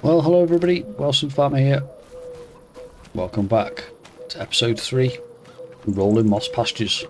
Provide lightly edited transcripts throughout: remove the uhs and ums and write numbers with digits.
Well, hello everybody, Welsh Farmer here. Welcome back to episode 3, Rolling Moss Pastures.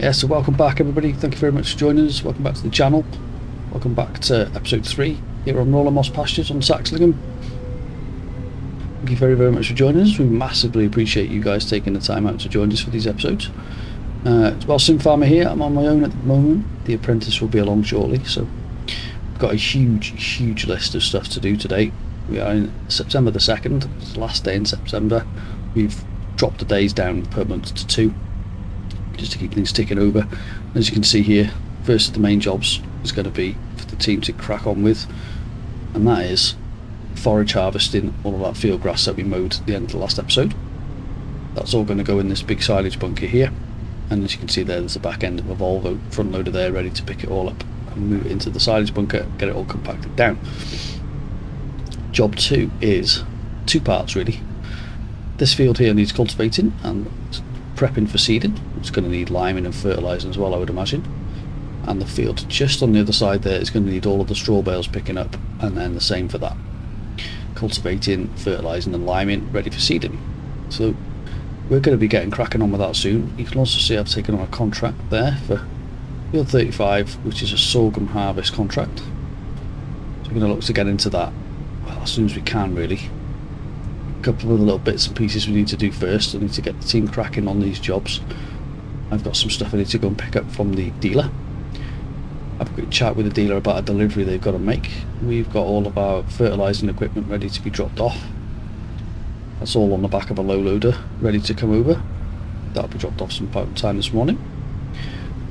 Yeah, so welcome back everybody, thank you very much for joining us, welcome back to the channel, welcome back to episode 3 here on Rolling Moss Pastures on Saxlingham. Thank you very much for joining us, we massively appreciate you guys taking the time out to join us for these episodes. Well, Sim Farmer here, I'm on my own at the moment, the Apprentice will be along shortly, so we've got a huge list of stuff to do today. We are in September the 2nd, it's the last day in September. We've dropped the days down per month to 2. Just to keep things ticking over. As you can see here, first of the main jobs is going to be for the team to crack on with, and that is forage harvesting all of that field grass that we mowed at the end of the last episode. That's all going to go in this big silage bunker here, and as you can see there's the back end of a Volvo front loader there ready to pick it all up and move it into the silage bunker, get it all compacted down. Job 2 is 2 parts really. This field here needs cultivating and prepping for seeding. It's going to need liming and fertilising as well, I would imagine, and the field just on the other side there is going to need all of the straw bales picking up, and then the same for that, cultivating, fertilising and liming, ready for seeding. So we're going to be getting cracking on with that soon. You can also see I've taken on a contract there for field 35, which is a sorghum harvest contract, so we're going to look to get into that well, as soon as we can really. A couple of little bits and pieces we need to do first. I need to get the team cracking on these jobs. I've got some stuff I need to go and pick up from the dealer. I've got a chat with the dealer about a delivery they've got to make. We've got all of our fertilising equipment ready to be dropped off. That's all on the back of a low loader ready to come over. That'll be dropped off some time this morning,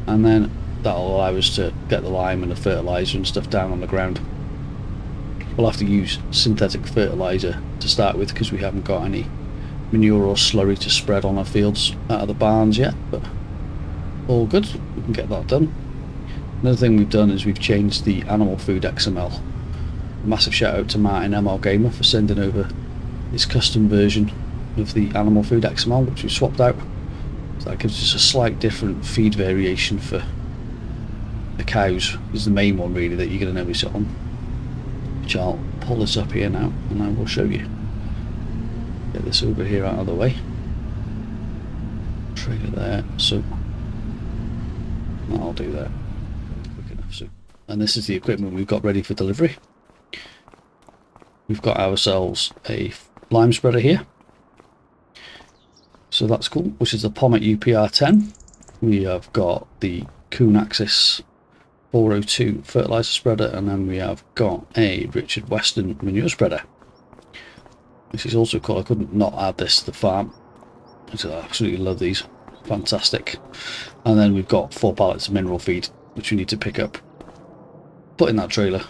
and then that'll allow us to get the lime and the fertiliser and stuff down on the ground. We'll have to use synthetic fertiliser to start with because we haven't got any manure or slurry to spread on our fields out of the barns yet, but all good, we can get that done. Another thing we've done is we've changed the animal food XML. A massive shout out to Martin ML Gamer for sending over his custom version of the animal food XML, which we've swapped out. So that gives us a slight different feed variation for the cows, is the main one really that you're going to notice it on, which I'll pull this up here now and I will show you. Get this over here out of the way. Trailer there, so that'll do that. Quick enough. So, and this is the equipment we've got ready for delivery. We've got ourselves a lime spreader here, so that's cool, which is the Pommet UPR10. We have got the Kuhn Axis 402 fertilizer spreader, and then we have got a Richard Weston manure spreader. This is also cool. I couldn't not add this to the farm. I absolutely love these. Fantastic. And then we've got 4 pallets of mineral feed, which we need to pick up, put in that trailer,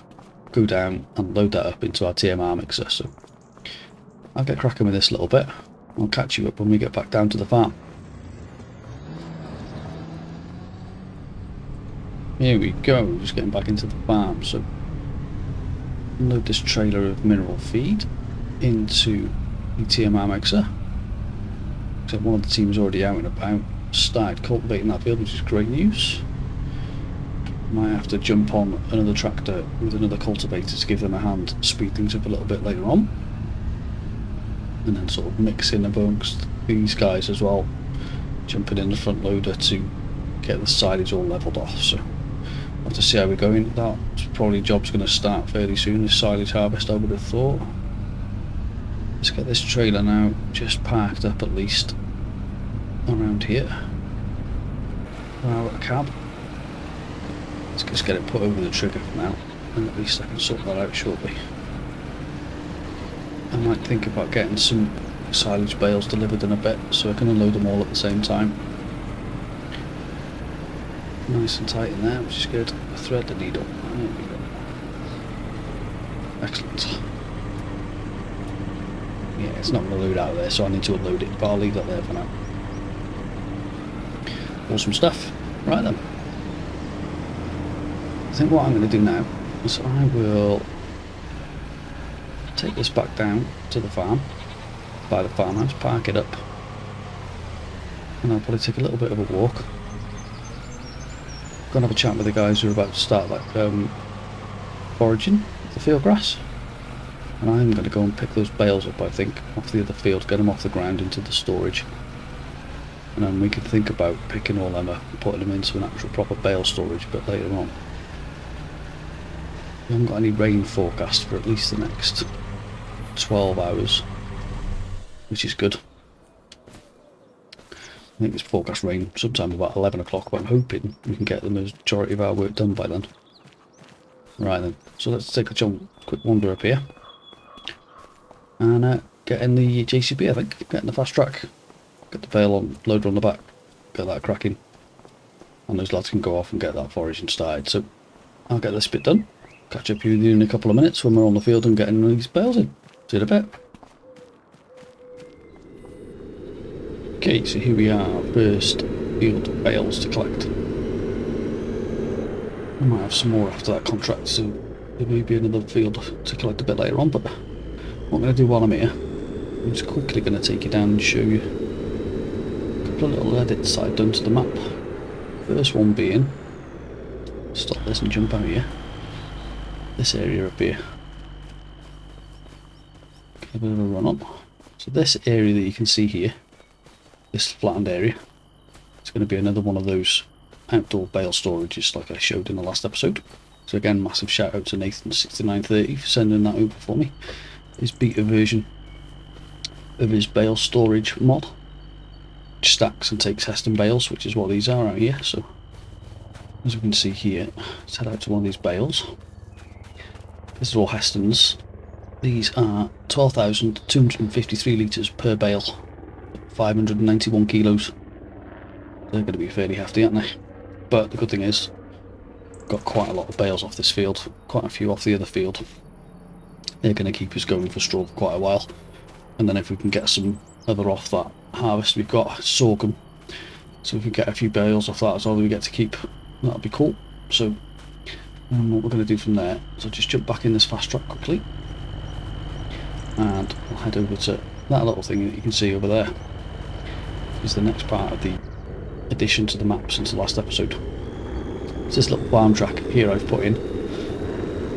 go down and load that up into our TMR mixer. So I'll get cracking with this a little bit. I'll catch you up when we get back down to the farm. Here we go, just getting back into the farm. So load this trailer of mineral feed into the TMR mixer. Except one of the team's already out and about, started cultivating that field, which is great news. Might have to jump on another tractor with another cultivator to give them a hand, speed things up a little bit later on. And then sort of mix in amongst these guys as well, jumping in the front loader to get the silage all levelled off. So we'll have to see how we're going. That probably job's going to start fairly soon, this silage harvest, I would have thought. Let's get this trailer now just parked up at least around here for our cab. Let's just get it put over the trigger for now, and at least I can sort that out shortly. I might think about getting some silage bales delivered in a bit so I can unload them all at the same time. Nice and tight in there, which is good. Thread the needle. There we go. Excellent. Yeah, it's not going to load out of there, so I need to unload it, but I'll leave that there for now. Awesome stuff. Right then. I think what I'm going to do now is I will take this back down to the farm, by the farmhouse, park it up, and I'll probably take a little bit of a walk. Go and have a chat with the guys who are about to start like foraging the field grass. And I'm going to go and pick those bales up, I think, off the other field, get them off the ground into the storage. And then we can think about picking all them up and putting them into an actual proper bale storage a bit later on. We haven't got any rain forecast for at least the next 12 hours, which is good. I think it's forecast rain sometime about 11 o'clock, but I'm hoping we can get the majority of our work done by then. Right then, so let's take a quick wander up here. And get in the JCB, I think. Get in the fast track. Get the bale on, loader on the back. Get that cracking. And those lads can go off and get that foraging started. So I'll get this bit done. Catch up with you in a couple of minutes when we're on the field and getting these bales in. See you in a bit. Okay, so here we are. First field bales to collect. I might have some more after that contract, so there may be another field to collect a bit later on, but what I'm going to do while I'm here, I'm just quickly going to take you down and show you a couple of little edits I've done to the map. First one being, stop this and jump out here, this area up here. Get a bit of a run on. So this area that you can see here, this flattened area, it's going to be another one of those outdoor bale storages like I showed in the last episode. So again, massive shout out to Nathan6930 for sending that over for me. His beta version of his bale storage mod, which stacks and takes Heston bales, which is what these are out here. So as we can see here, let's head out to one of these bales. This is all Hestons. These are 12,253 litres per bale, 591 kilos. They're going to be fairly hefty, aren't they? But the good thing is, got quite a lot of bales off this field, quite a few off the other field. They're going to keep us going for straw for quite a while, and then if we can get some other off that harvest we've got, sorghum, so if we get a few bales off that as well that we get to keep, that'll be cool. So what we're going to do from there, so just jump back in this fast track quickly, and we'll head over to that little thing that you can see over there. Is the next part of the addition to the map since the last episode. It's this little farm track here I've put in,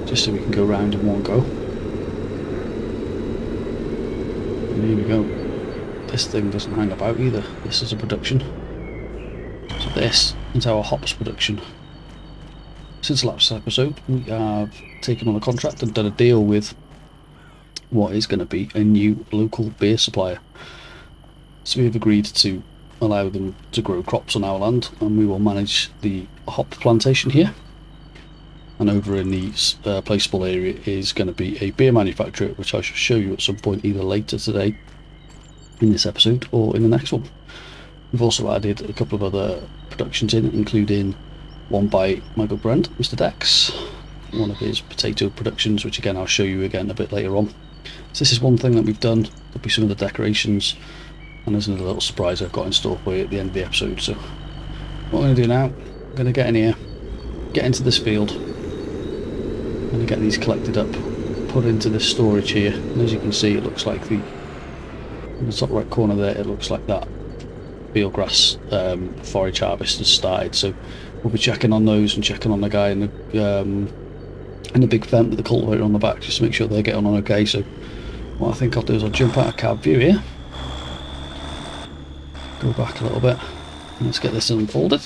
just so we can go round in one go. here we go. This thing doesn't hang about either. This is a production. So this is our hops production. Since the last episode, we have taken on a contract and done a deal with what is going to be a new local beer supplier. So we have agreed to allow them to grow crops on our land, and we will manage the hop plantation here. And over in the placeable area is going to be a beer manufacturer, which I shall show you at some point either later today in this episode or in the next one. We've also added a couple of other productions in, including one by my good friend Mr. Dex, one of his potato productions, which again I'll show you again a bit later on. So this is one thing that we've done. There'll be some of the decorations, and there's another little surprise I've got in store for you at the end of the episode. So what I'm going to do now, I'm going to get in here, get into this field, I'm going to get these collected up, put into this storage here, and as you can see it looks like in the top right corner there, it looks like that field grass forage harvest has started. So we'll be checking on those and checking on the guy in the big vent with the cultivator on the back, just to make sure they're getting on okay. So what I think I'll do is I'll jump out of cab view here, go back a little bit, and let's get this unfolded.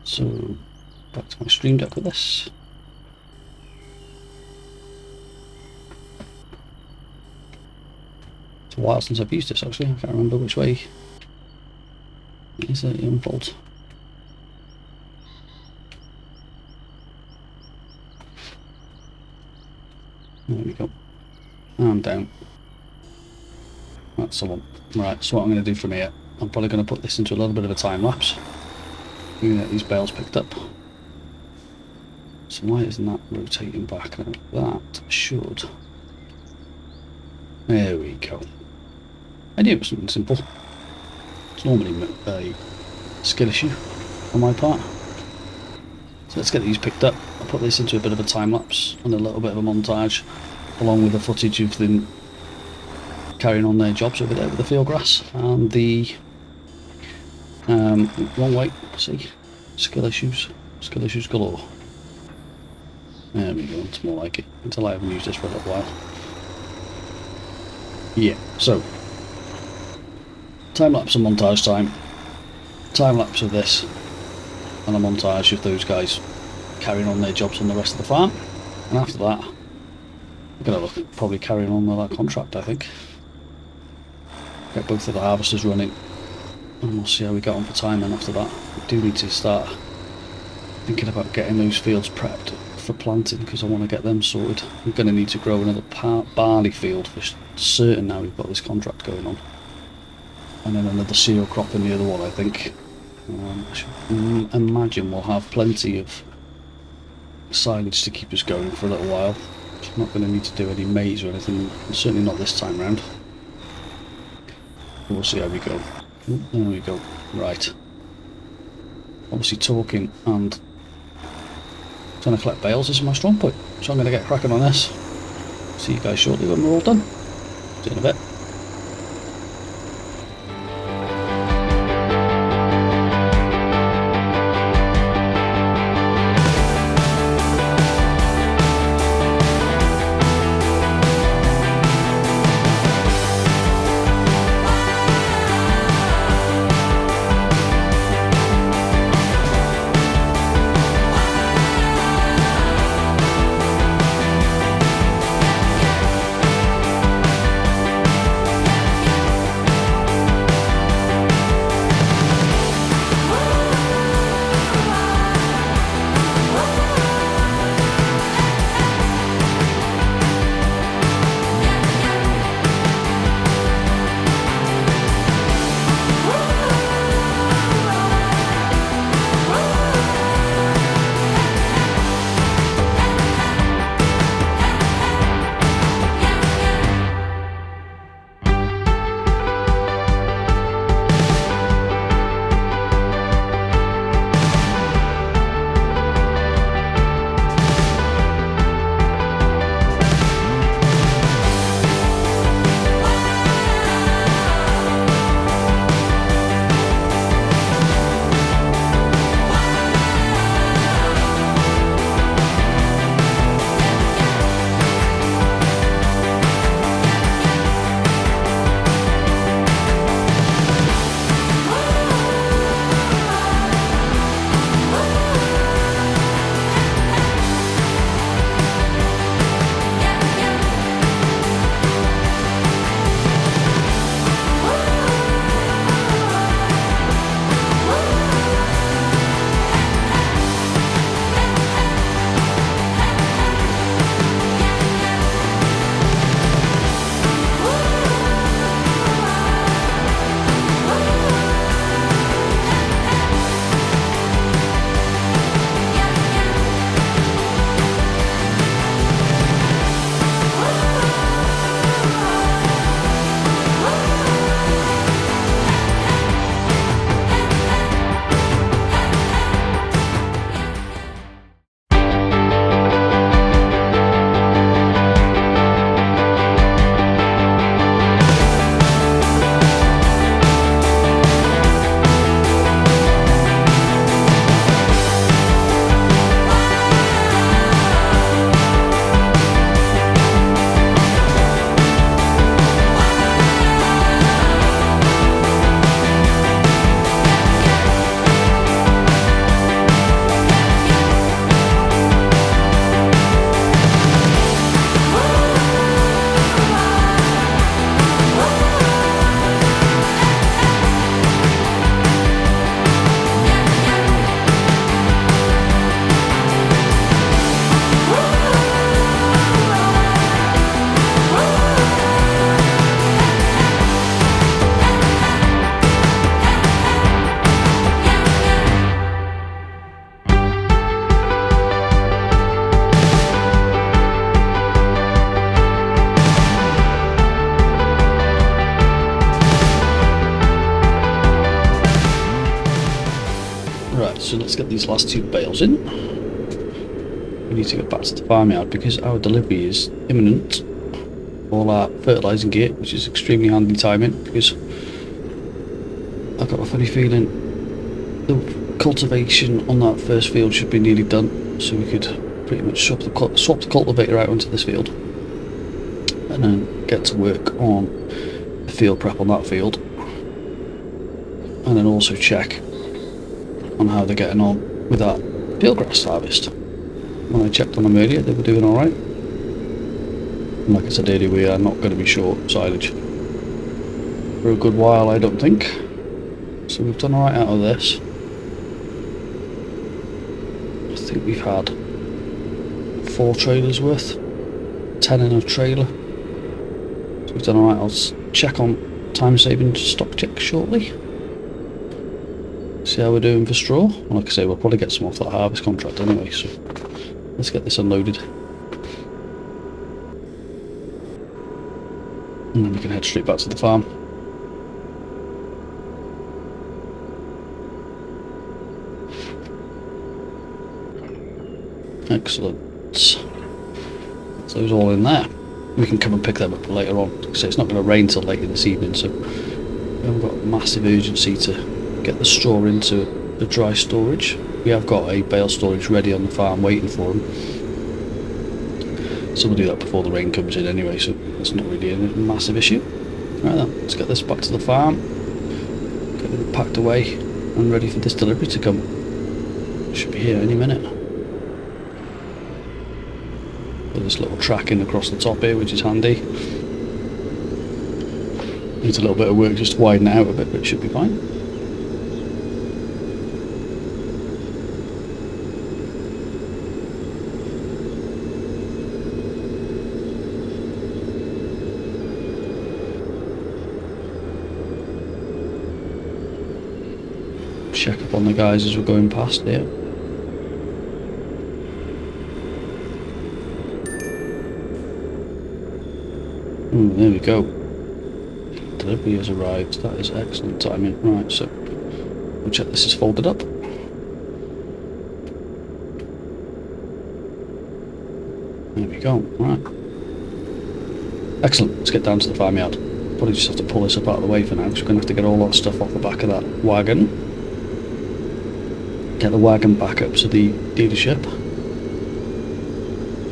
So back to my stream deck with this. It's a while since I've used this actually, I can't remember which way is it unfolds. There we go. And down. That's the one. Right, so what I'm going to do from here, I'm probably going to put this into a little bit of a time lapse. I'm going to get these bales picked up. So why isn't that rotating back? Now that should. There we go. I knew it was something simple. It's normally a skill issue on my part. So let's get these picked up. I'll put this into a bit of a time lapse and a little bit of a montage, along with the footage of them carrying on their jobs over there with the field grass and the wrong way. See, skill issues galore. There we go. It's more like it, until I haven't used this for a little while. Yeah. So time lapse and montage time. Time lapse of this, and a montage of those guys carrying on their jobs on the rest of the farm. And after that, we're going to look at probably carrying on with that contract, I think. Get both of the harvesters running, and we'll see how we get on for time. And after that, we do need to start thinking about getting those fields prepped for planting, because I want to get them sorted. We're going to need to grow another barley field for certain now we've got this contract going on. And then another cereal crop in the other one, I think. I should imagine we'll have plenty of silage to keep us going for a little while. I'm not going to need to do any maize or anything, certainly not this time round. We'll see how we go. There we go. Right. Obviously talking and trying to collect bales is my strong point, so I'm going to get cracking on this. See you guys shortly when we're all done. See you in a bit. so let's get these last 2 bales in. We need to get back to the farmyard because our delivery is imminent. All our fertilising gear, which is extremely handy timing because I've got a funny feeling the cultivation on that first field should be nearly done, so we could pretty much swap the cultivator out onto this field and then get to work on the field prep on that field, and then also check on how they're getting on with that fieldgrass harvest. When I checked on them earlier, they were doing alright. And like I said earlier, we are not going to be short silage for a good while, I don't think. So we've done alright out of this. I think we've had 4 trailers worth, 10 in a trailer. So we've done alright. I'll check on time saving stock check shortly. See how we're doing for straw. And like I say, we'll probably get some off that harvest contract anyway, so let's get this unloaded. And then we can head straight back to the farm. Excellent. So those all in there. We can come and pick them up later on. So it's not going to rain till later this evening, so we haven't got massive urgency to get the straw into the dry storage. We have got a bale storage ready on the farm waiting for them. So we'll do that before the rain comes in anyway, so that's not really a massive issue. Right then, let's get this back to the farm, get it packed away and ready for this delivery to come. Should be here any minute. Got this little tracking across the top here, which is handy. Needs a little bit of work just to widen it out a bit, but it should be fine. Check up on the guys as we're going past here. There we go. Delivery has arrived. That is excellent timing. Right, so we'll check this is folded up. There we go. Right. Excellent. Let's get down to the farmyard. Probably just have to pull this up out of the way for now, because we're going to have to get all that stuff off the back of that wagon. Get the wagon back up to the dealership.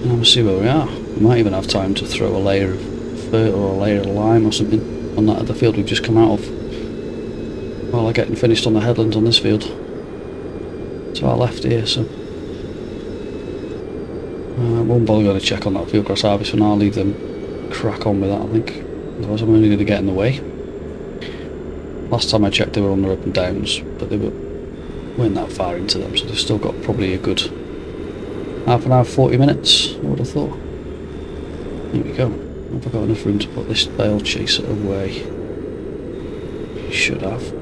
And we'll see where we are. We might even have time to throw a layer of fert or a layer of lime or something on that other field we've just come out of, while I'm getting finished on the headlands on this field to our left here. So I won't bother going to check on that fieldgrass harvest for now. I'll leave them crack on with that, I think, otherwise I'm only going to get in the way. Last time I checked they were on their up and downs, but they weren't that far into them, so they've still got probably a good half an hour, 40 minutes, I would have thought. Here we go. Have I got enough room to put this bale chaser away? You should have.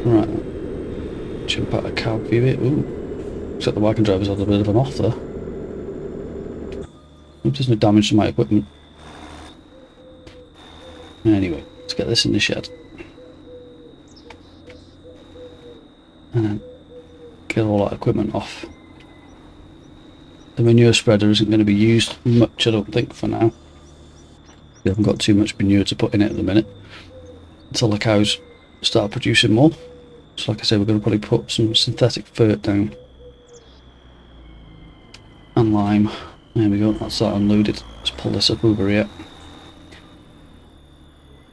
Right. Jump out of cab view it. Ooh. Looks like the wagon driver's had a bit of an off there. Hope there's no damage to my equipment. Anyway, let's get this in the shed. And then get all that equipment off. The manure spreader isn't going to be used much, I don't think, for now. We haven't got too much manure to put in it at the minute until the cows start producing more. So like I say, we're going to probably put some synthetic fert down and lime. There we go, that's that unloaded. Let's pull this up over here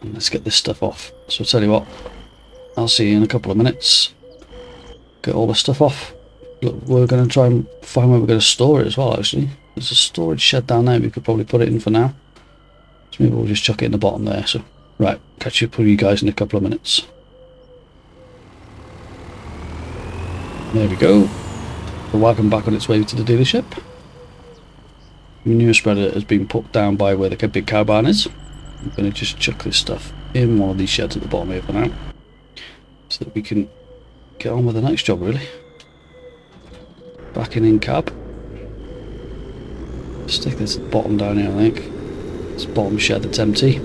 and let's get this stuff off. So I'll tell you what, I'll see you in a couple of minutes. Get all the stuff off. Look, we're going to try and find where we're going to store it as well, actually. There's a storage shed down there, we could probably put it in for now. So maybe we'll just chuck it in the bottom there. So, right, catch up with you guys in a couple of minutes. There we go. The wagon back on its way to the dealership. Manure spreader has been put down by where the big cow barn is. I'm going to just chuck this stuff in one of these sheds at the bottom here for now, so that we can get on with the next job, really. Backing in cab. Stick this at the bottom down here, I think. This bottom shed that's empty.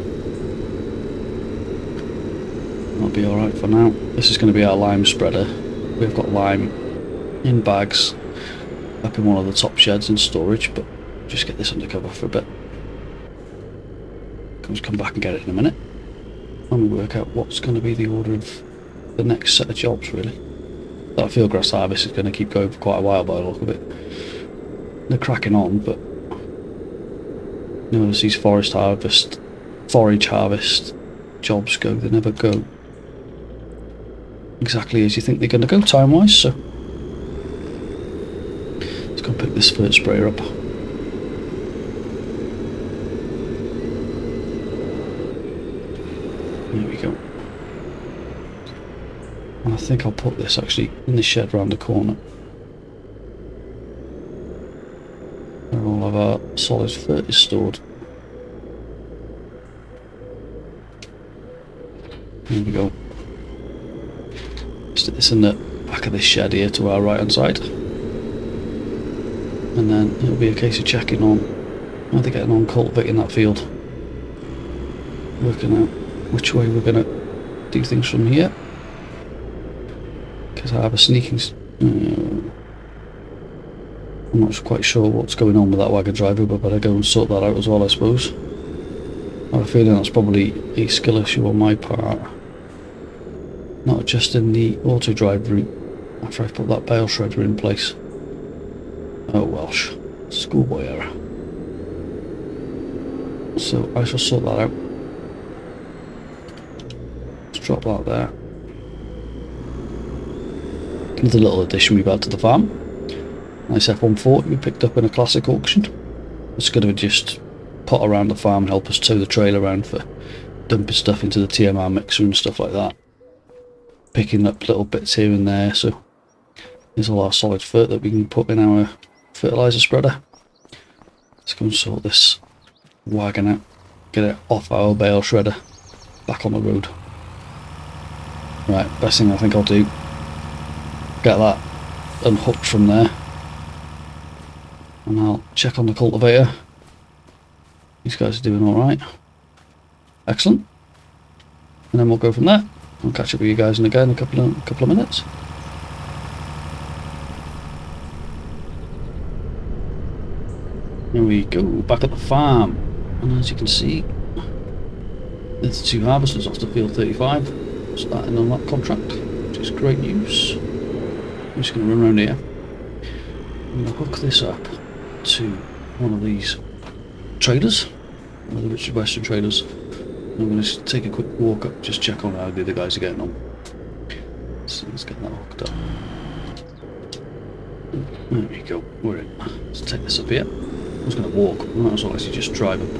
I'll be alright for now. This is going to be our lime spreader. We've got lime in bags up in one of the top sheds in storage, but just get this under cover for a bit. Can come back and get it in a minute. And we work out what's going to be the order of the next set of jobs, really. That field grass harvest is going to keep going for quite a while by the look of it. They're cracking on, but you know, as these forage harvest jobs go, they never go exactly as you think they're going to go time-wise, so let's go pick this first sprayer up. There we go. And I think I'll put this actually in the shed round the corner, where all of our solid fert is stored. There we go. Stick this in the back of this shed here to our right hand side, and then it'll be a case of checking on how they're getting on cultivating that field, working out which way we're going to do things from here, because I have a sneaking I'm not quite sure what's going on with that wagon driver, but better go and sort that out as well, I suppose. I have a feeling that's probably a skill issue on my part, not adjusting the auto drive route after I've put that bale shredder in place. Oh, Welsh. Schoolboy error. So I shall sort that out. Let's drop that there. Another little addition we've had to the farm. Nice F140 we picked up in a classic auction. It's going to just pot around the farm and help us tow the trailer around for dumping stuff into the TMR mixer and stuff like that. Picking up little bits here and there, so there's all our solid fert that we can put in our fertiliser spreader. Let's go and sort this wagon out, get it off our bale shredder, back on the road. Right, best thing I think I'll do, get that unhooked from there, and I'll check on the cultivator. These guys are doing alright. Excellent. And then we'll go from there. I'll catch up with you guys in again in a couple of minutes. Here we go, back at the farm, and as you can see, there's the 2 harvesters off the field 35 starting on that contract, which is great news. I'm just going to run around here. I'm going to hook this up to one of these trailers, one of the Richard Western trailers. I'm going to take a quick walk up, just check on how the other guys are getting on. So let's get that hooked up. There we go, we're in. Let's take this up here. I was going to walk, I might as well actually just drive up.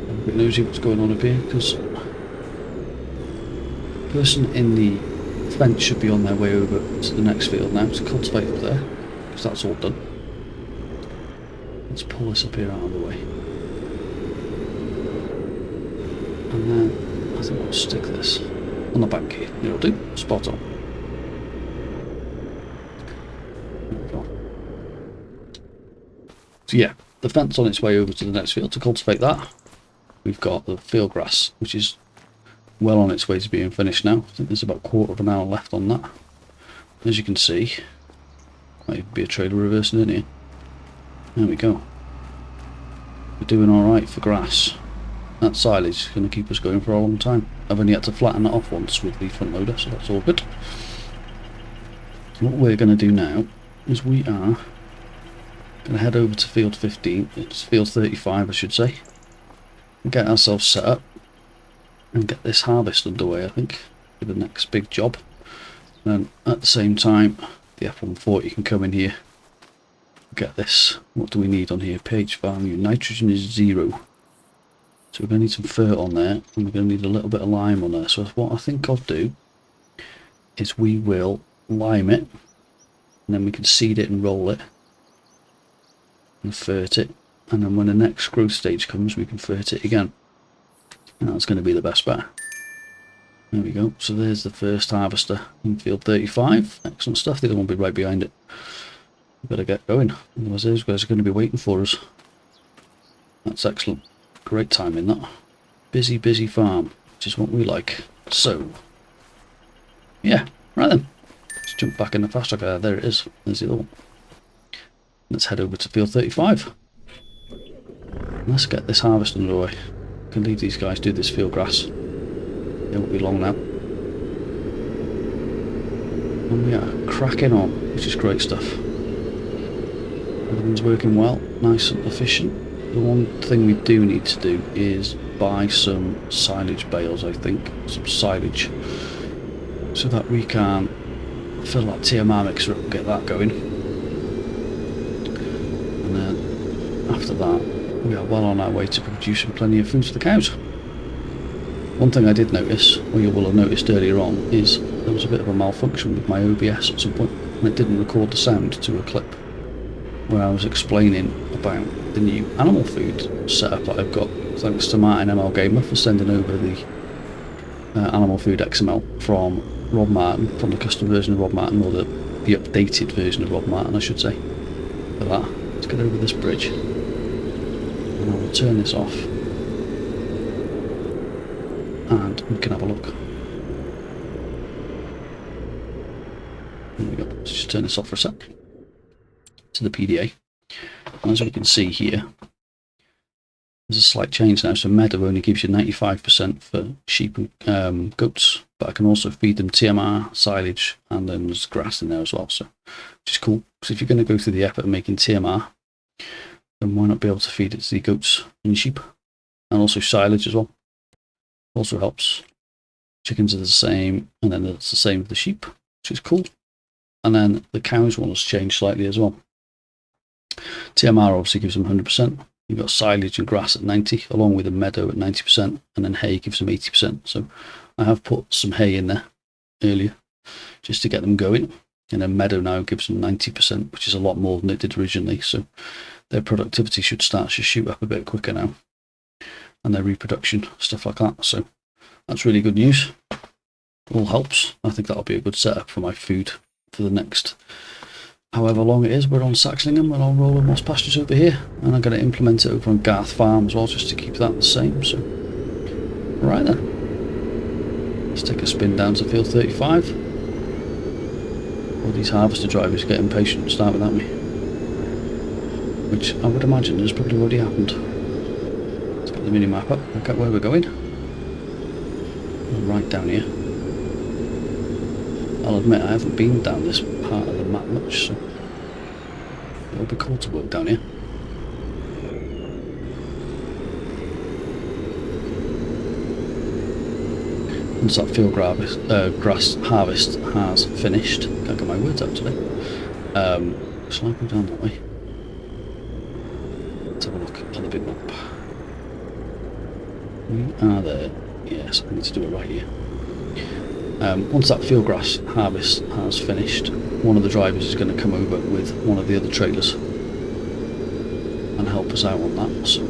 I'm a bit nosy what's going on up here, because the person in the fence should be on their way over to the next field now to cultivate up there, because that's all done. Let's pull this up here out of the way. And then I think I'll stick this on the bank here. It'll do. Spot on. There we go. So yeah, the fence on its way over to the next field to cultivate that. We've got the field grass, which is well on its way to being finished now. I think there's about a quarter of an hour left on that. As you can see, might even be a trailer reversing in here. There we go. We're doing alright for grass. That silage is going to keep us going for a long time. I've only had to flatten that off once with the front loader, so that's all good. What we're going to do now is we are going to head over to field 15, it's field 35 I should say, and get ourselves set up and get this harvest underway, I think, for the next big job. And then at the same time, the F140 can come in here, get this. What do we need on here? Page value, nitrogen is 0. So we're going to need some fert on there, and we're going to need a little bit of lime on there. So what I think I'll do is we will lime it, and then we can seed it and roll it, and fert it, and then when the next growth stage comes we can fert it again. And that's going to be the best bet. There we go. So there's the first harvester in field 35. Excellent stuff. The other one will be right behind it. We better get going, otherwise those guys are going to be waiting for us. That's excellent. Great timing that. busy farm, which is what we like. So, yeah, right then. Let's jump back in the fast track. There it is. There's the other one. Let's head over to field 35. Let's get this harvest underway. Can leave these guys do this field grass. It won't be long now. And we are cracking on, which is great stuff. Everything's working well, nice and efficient. The one thing we do need to do is buy some silage bales, I think. Some silage. So that we can fill that TMR mixer up and get that going. And then after that, we are well on our way to producing plenty of food for the cows. One thing I did notice, or you will have noticed earlier on, is there was a bit of a malfunction with my OBS at some point, and it didn't record the sound to a clip where I was explaining about the new animal food setup that I've got, thanks to Martin ML Gamer for sending over the animal food XML from Rob Martin, from the custom version of Rob Martin, or the updated version of Rob Martin, I should say. For that, let's get over this bridge, and I will turn this off, and we can have a look. There we go. Let's just turn this off for a sec. To the PDA. And as we can see here, there's a slight change now. So meadow only gives you 95% for sheep and goats, but I can also feed them TMR, silage, and then there's grass in there as well. So, which is cool. So if you're going to go through the effort of making TMR, then why not be able to feed it to the goats and sheep, and also silage as well. Also helps. Chickens are the same, and then it's the same for the sheep, which is cool. And then the cows one has changed slightly as well. TMR obviously gives them 100%. You've got silage and grass at 90, along with a meadow at 90%, and then hay gives them 80%. So I have put some hay in there earlier just to get them going, and then meadow now gives them 90%, which is a lot more than it did originally. So their productivity should start to shoot up a bit quicker now, and their reproduction, stuff like that. So that's really good news. All helps. I think that'll be a good setup for my food for the next however long it is. We're on Saxlingham and on Rolling Moss Pastures over here, and I'm going to implement it over on Garth Farm as well, just to keep that the same. So right then, let's take a spin down to field 35. All these harvester drivers get impatient and start without me, which I would imagine has probably already happened. Let's get the mini map up, look at where we're going. Right down here. I'll admit I haven't been down this part of the map much, so it'll be cool to work down here. Once that field grass harvest has finished, can't get my words out today. Shall I go down that way? Let's have a look at the big map. We are there. Yes, I need to do it right here. Once that field grass harvest has finished, one of the drivers is going to come over with one of the other trailers and help us out on that. So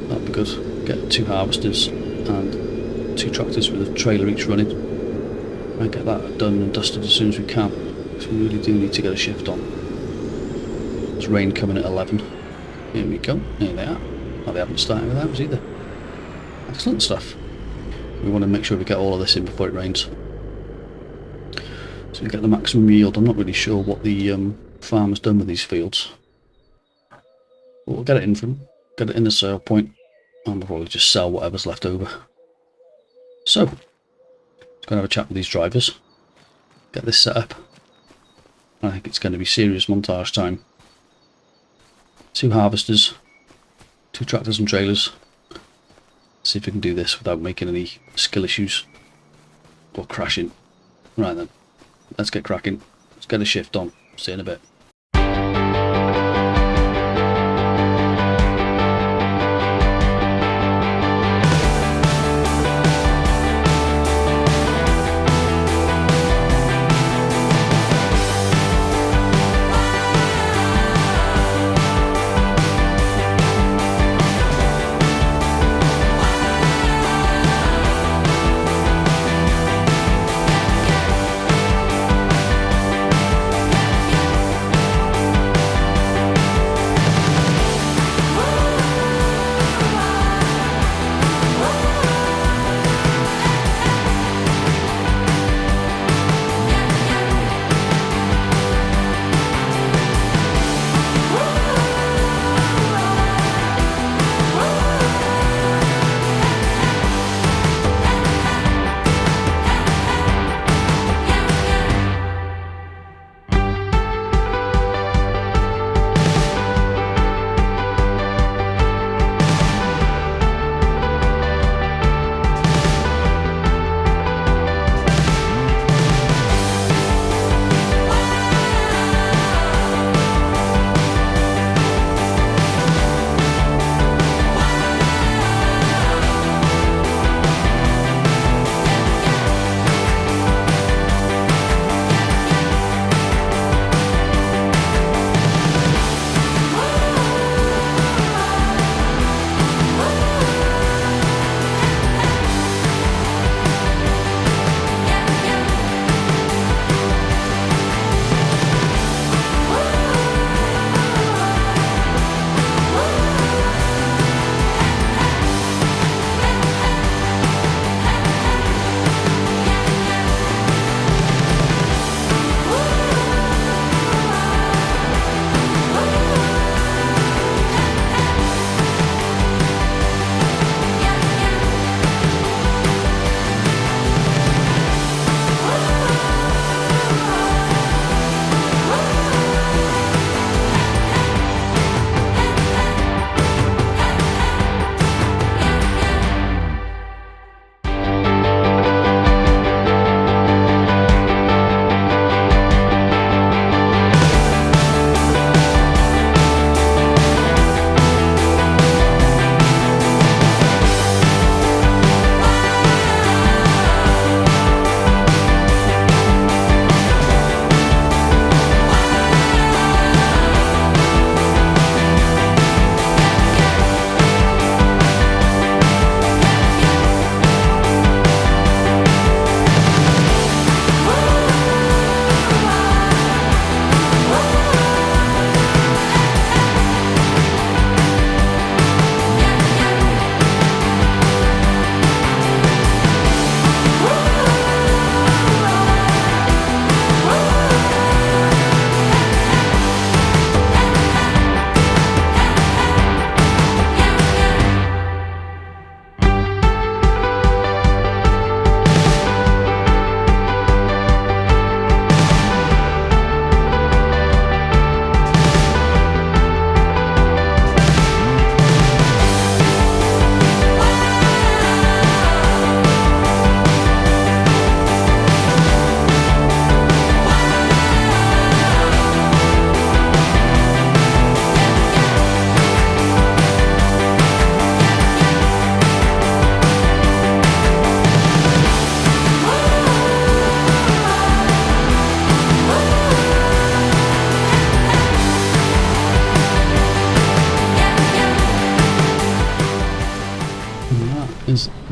that'd be good. Get 2 harvesters and 2 tractors with a trailer each running. And get that done and dusted as soon as we can, because we really do need to get a shift on. There's rain coming at 11. Here we go. Here they are. Oh, they haven't started with ours either. Excellent stuff. We want to make sure we get all of this in before it rains, so we get the maximum yield. I'm not really sure what the farmer's done with these fields, but we'll get it in from, get it in the sale point, and we'll probably just sell whatever's left over. So, let's go and have a chat with these drivers, get this set up. I think it's going to be serious montage time. 2 harvesters, 2 tractors and trailers. See if we can do this without making any skill issues or crashing. Right then, let's get cracking. Let's get a shift on. See you in a bit.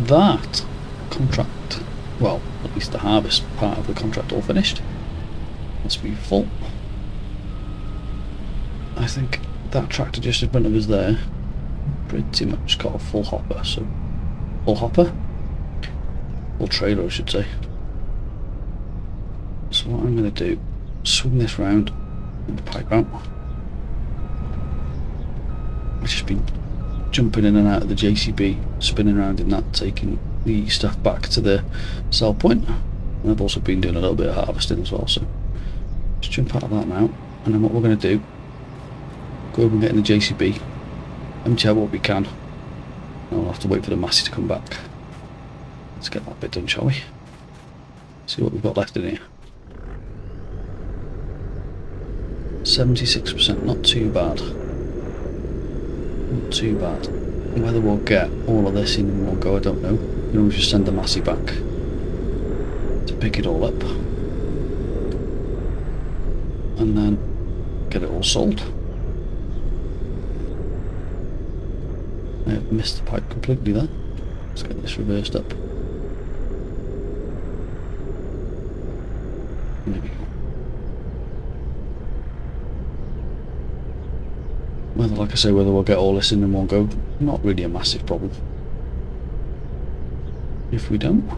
that contract, well, at least the harvest part of the contract all finished. Must be full. I think that tractor just in front of us there pretty much got a full hopper, so full hopper? Full trailer I should say. So what I'm going to do, swing this round with the pipe out. I've just been jumping in and out of the JCB, spinning around in that, taking the stuff back to the sell point. And I've also been doing a little bit of harvesting as well, so just jump out of that now. And then what we're going to do, go over and get in the JCB, empty out what we can, and we'll have to wait for the massey to come back. Let's get that bit done, shall we? See what we've got left in here. 76%, not too bad. Not too bad. Whether we'll get all of this in one go, I don't know. We can always just send the massey back to pick it all up. And then get it all sold. I have missed the pipe completely there. Let's get this reversed up. There we go. Whether, like I say, whether we'll get all this in one go, not really a massive problem. If we don't,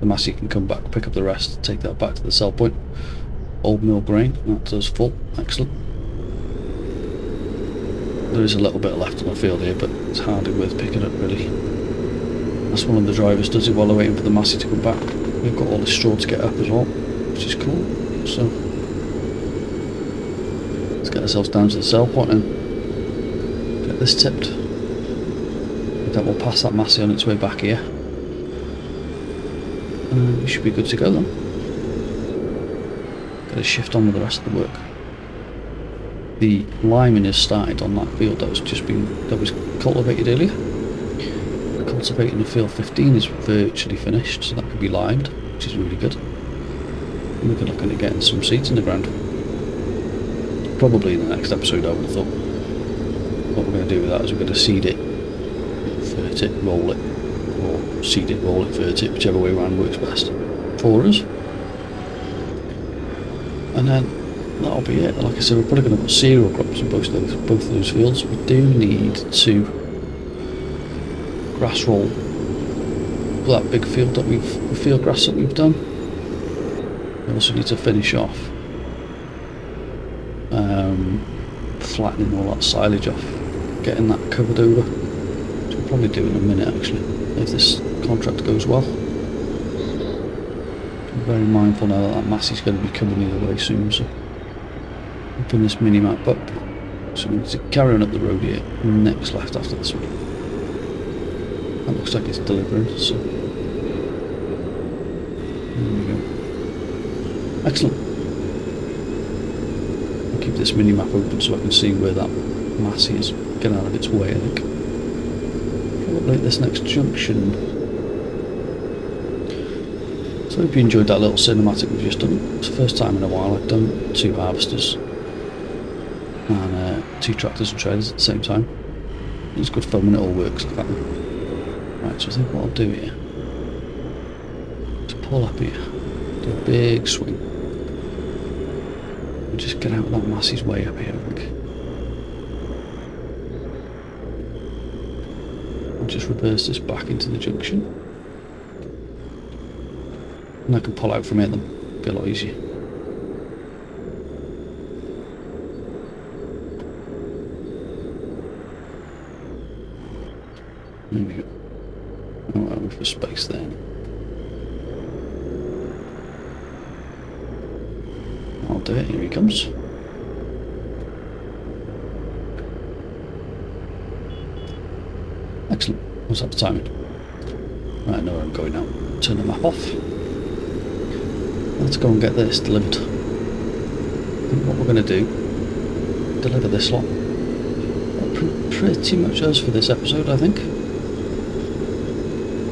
the massey can come back, pick up the rest, take that back to the sell point. Old mill grain, that does full, excellent. There is a little bit left on the field here, but it's hardly worth picking up really. That's one of the drivers does it while they're waiting for the massey to come back. We've got all this straw to get up as well, which is cool. So let's get ourselves down to the sell point and get this tipped. That will pass that massey on its way back here. And we should be good to go then. Got to shift on with the rest of the work. The liming has started on that field that was cultivated earlier. Cultivating the field 15 is virtually finished, so that could be limed, which is really good. And we're looking at getting some seeds in the ground. Probably in the next episode, I would have thought. What we're going to do with that is we're going to seed it, vert it, roll it, or seed it, roll it, vert it, whichever way around works best for us. And then that'll be it. Like I said, we're probably going to put cereal crops in both of those fields. We do need to grass roll that big field that the field grass that we've done. We also need to finish off flattening all that silage off, getting that covered over, which we'll probably do in a minute actually, if this contract goes well. I'm very mindful now that massey's going to be coming the other way soon, so open this mini map up. So we need to carry on up the road here, next left after this one. That looks like it's delivering, so there we go. Excellent. I'll keep this mini map open so I can see where that massey is getting out of its way, I think. Probably at this next junction. So I hope you enjoyed that little cinematic we've just done. It's the first time in a while I've done 2 harvesters and 2 tractors and trailers at the same time. It's good fun when it all works like that. Right, so I think what I'll do here is pull up here, do a big swing, and just get out of that massey's way up here, I think. And just reverse this back into the junction. And I can pull out from here, then it'll be a lot easier. There we go. Oh, for space then. I'll do it, here he comes. Excellent. What's that timing? Right, I know where I'm going now. Turn the map off. Let's go and get this delivered. I think what we're going to do, deliver this lot. Pretty much us for this episode, I think.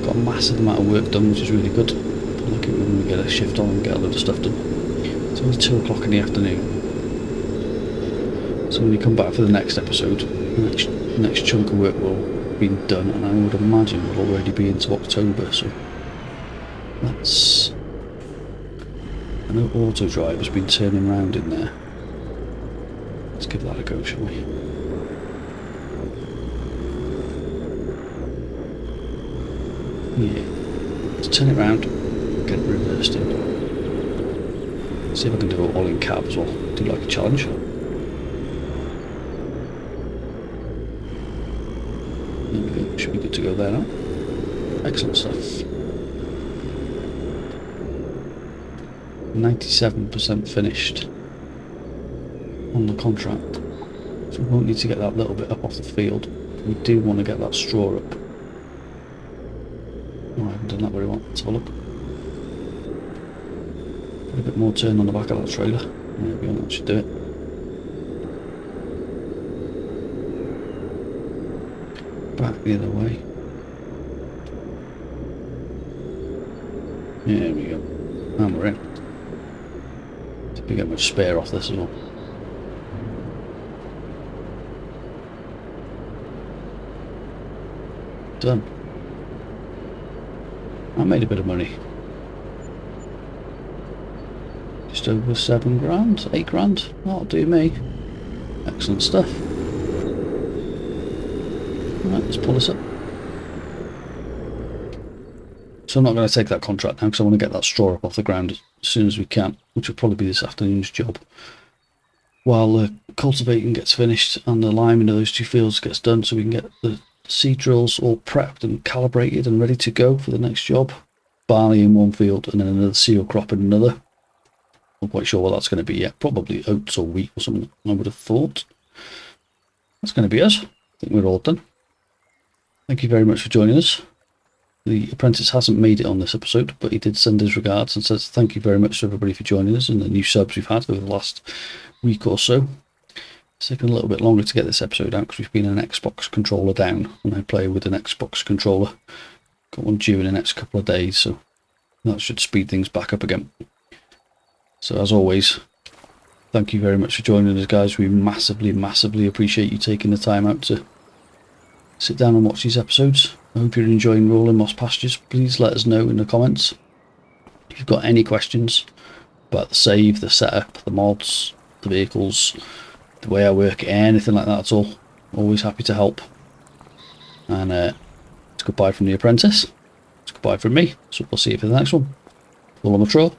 Got a massive amount of work done, which is really good. I like it when we get a shift on and get a load of stuff done. It's only 2 o'clock in the afternoon. So when we come back for the next episode, the next chunk of work will been done, and I would imagine we'll already be into October, so that's... I know auto drive has been turning around in there. Let's give that a go, shall we? Yeah. Let's turn it round, get it reversed in. See if I can do it all in cab as well. Do you like a challenge? There we go. Should be good to go there now. Excellent stuff. 97% finished on the contract. So we won't need to get that little bit up off the field. We do want to get that straw up. Oh, I haven't done that very well. Let's have a look. Put a bit more turn on the back of that trailer. There we go, that should do it. Back the other way. There we go. And we're in. See if we get much spare off this as well. Done. I made a bit of money. Just over 7 grand, 8 grand. That'll do me. Excellent stuff. Right, let's pull this up. So I'm not going to take that contract now because I want to get that straw up off the ground as soon as we can, which will probably be this afternoon's job. While the cultivating gets finished and the liming of those 2 fields gets done, so we can get the seed drills all prepped and calibrated and ready to go for the next job. Barley in one field and then another cereal crop in another. Not quite sure what that's going to be yet. Probably oats or wheat or something, I would have thought. That's going to be us. I think we're all done. Thank you very much for joining us. The Apprentice hasn't made it on this episode, but he did send his regards and says thank you very much to everybody for joining us and the new subs we've had over the last week or so. It's taken a little bit longer to get this episode out because we've been an Xbox controller down, and I play with an Xbox controller. Got one due in the next couple of days, so that should speed things back up again. So as always, thank you very much for joining us, guys. We massively appreciate you taking the time out to sit down and watch these episodes. I hope you're enjoying Rolling Moss Pastures. Please let us know in the comments if you've got any questions about the save, the setup, the mods, the vehicles, the way I work, anything like that at all. Always happy to help. And it's goodbye from the Apprentice. It's goodbye from me. So we'll see you for the next one. Full on the trail.